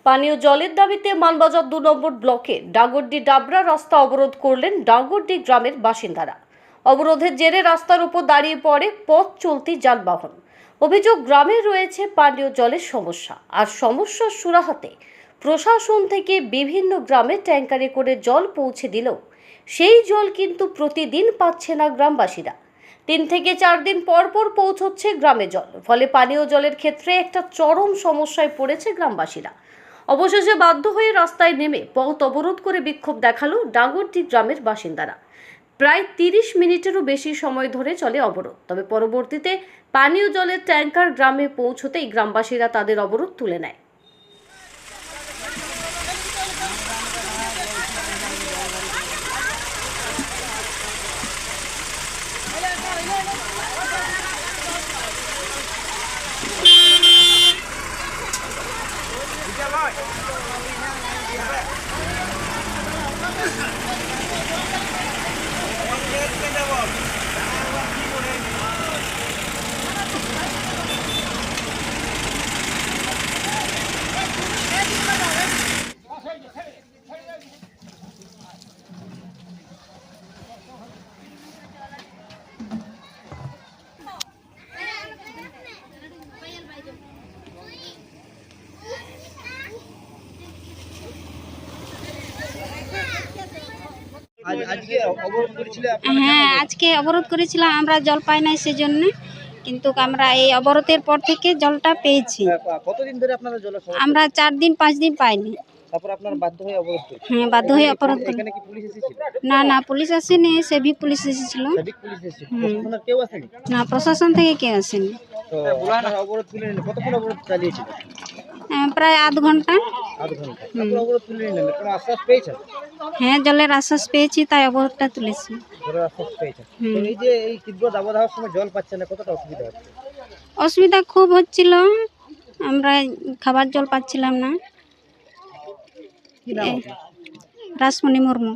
পানীয় জলের দাবিতে মানবাজার ২ নম্বর ব্লকে ডাগরডি ডাবরা রাস্তা অবরোধ করলেন ডাগরডি গ্রামের বাসিন্দারা। অবরোধের জেরে রাস্তার উপর দাঁড়িয়ে পড়ে পথ চলতি যানবাহন। অভিযোগ, গ্রামে রয়েছে পানীয় জলের সমস্যা, আর সমস্যার সুরাহাতে প্রশাসন থেকে বিভিন্ন গ্রামে ট্যাঙ্কারে করে জল পৌঁছে দিলেও সেই জল কিন্তু প্রতিদিন পাচ্ছে না গ্রামবাসীরা। ৩ থেকে ৪ দিন পর পর পৌঁছচ্ছে গ্রামে জল, ফলে পানীয় জলের ক্ষেত্রে একটা চরম সমস্যায় পড়েছে গ্রামবাসীরা। অবশেষে বাধ্য হয়ে রাস্তায় নেমে পথ অবরোধ করে বিক্ষোভ দেখালো ডাগরডি গ্রামের বাসিন্দারা। প্রায় ৩০ মিনিটেরও বেশি সময় ধরে চলে অবরোধ। তবে পরবর্তীতে পানীয় জলের ট্যাঙ্কার গ্রামে পৌঁছতেই গ্রামবাসীরা তাদের অবরোধ তুলে নেয়। হ্যাঁ, আজকে অবরোধ করেছিলাম, আমরা জল পাই নাই সেজন্য, কিন্তু আমরা এই অবরোধের পর থেকে জলটা পেয়েছি। কতদিন ধরে আপনারা জলের সমস্যা? আমরা ৪ দিন ৫ দিন পাইনি। তারপর আপনারা বাধ্য হয়ে অবরোধ করেছেন? হ্যাঁ, বাধ্য হয়ে অবরোধ করি। এখানে কি পুলিশ এসেছিল? না, পুলিশ আসেনি, সেভিক পুলিশ এসেছিল। সাবিক পুলিশ এসেছিল? প্রশাসনের কেউ আসেনি? না, প্রশাসন থেকে কেউ আসেনি। তো আপনারা অবরোধ তুলে নিলেন, কতক্ষণ অবরোধ চালিয়েছিল? প্রায় আধ ঘন্টা। আধ ঘন্টা। তারপর অবরোধ তুলে নিলেন, কোনো আশ্বাস পেয়েছেন? হ্যাঁ, জলের আশ্বাস পেয়েছি, তাই অবরোধটা তুলেছি। জলের আশ্বাস পেয়েছেন। তো এই যে এই তীব্র দাবদাহের সময় জল পাচ্ছেন না, কতটা অসুবিধা হচ্ছে? অসুবিধা খুব হচ্ছিল, আমরা খাবার জল পাচ্ছিলাম না। কি নাম আপনার? রাসমণি মুর্মু।